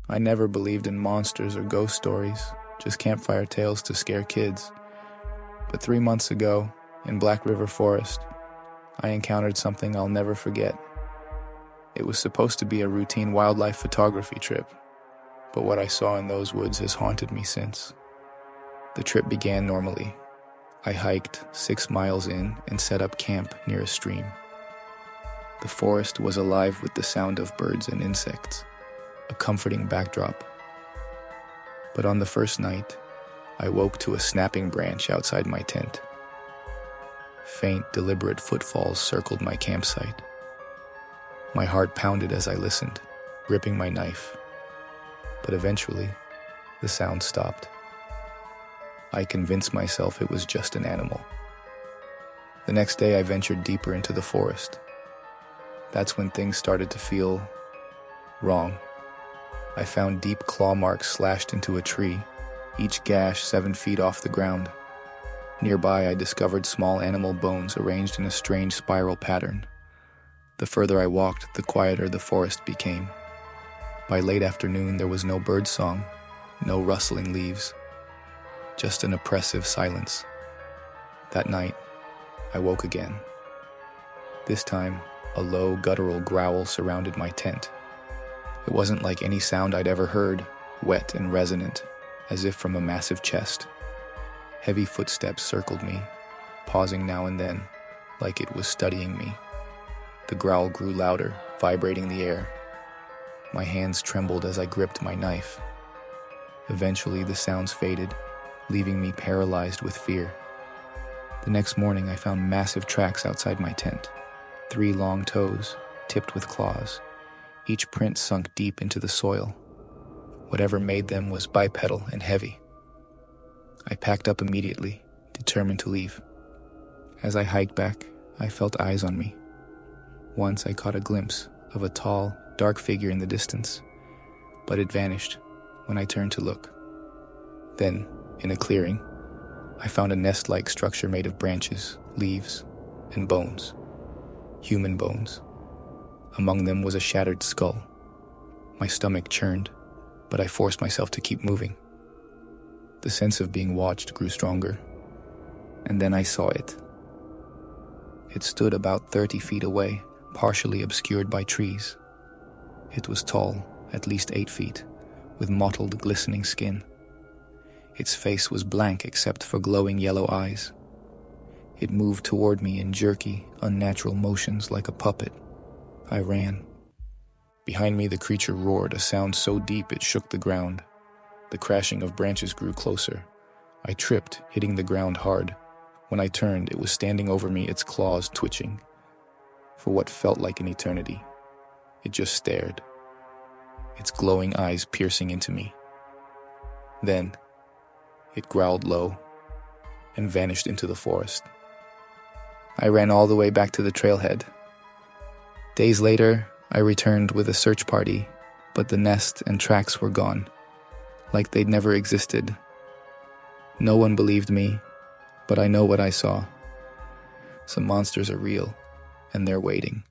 I never believed in monsters or ghost stories, just campfire tales to scare kids. But 3 months ago, in Black River Forest, I encountered something I'll never forget. It was supposed to be a routine wildlife photography trip, but what I saw in those woods has haunted me since. The trip began normally. I hiked 6 miles in and set up camp near a stream. The forest was alive with the sound of birds and insects, a comforting backdrop. But on the first night, I woke to a snapping branch outside my tent. Faint, deliberate footfalls circled my campsite. My heart pounded as I listened, gripping my knife. But eventually, the sound stopped. I convinced myself it was just an animal. The next day, I ventured deeper into the forest. That's when things started to feel wrong. I found deep claw marks slashed into a tree, each gash 7 feet off the ground. Nearby, I discovered small animal bones arranged in a strange spiral pattern. The further I walked, the quieter the forest became. By late afternoon, there was no bird song, no rustling leaves, just an oppressive silence. That night, I woke again. This time, a low, guttural growl surrounded my tent. It wasn't like any sound I'd ever heard, wet and resonant, as if from a massive chest. Heavy footsteps circled me, pausing now and then, like it was studying me. The growl grew louder, vibrating the air. My hands trembled as I gripped my knife. Eventually, the sounds faded, leaving me paralyzed with fear. The next morning, I found massive tracks outside my tent. 3 long toes, tipped with claws. Each print sunk deep into the soil. Whatever made them was bipedal and heavy. I packed up immediately, determined to leave. As I hiked back, I felt eyes on me. Once I caught a glimpse of a tall, dark figure in the distance, but it vanished when I turned to look. Then, in a clearing, I found a nest-like structure made of branches, leaves, and bones. Human bones. Among them was a shattered skull. My stomach churned, but I forced myself to keep moving. The sense of being watched grew stronger, and then I saw it. It stood about 30 feet away, partially obscured by trees. It was tall, at least 8 feet, with mottled, glistening skin. Its face was blank except for glowing yellow eyes. It moved toward me in jerky, unnatural motions like a puppet. I ran. Behind me, the creature roared, a sound so deep it shook the ground. The crashing of branches grew closer. I tripped, hitting the ground hard. When I turned, it was standing over me, its claws twitching. For what felt like an eternity, it just stared, its glowing eyes piercing into me. Then, it growled low and vanished into the forest. I ran all the way back to the trailhead. Days later, I returned with a search party, but the nest and tracks were gone, like they'd never existed. No one believed me, but I know what I saw. Some monsters are real, and they're waiting.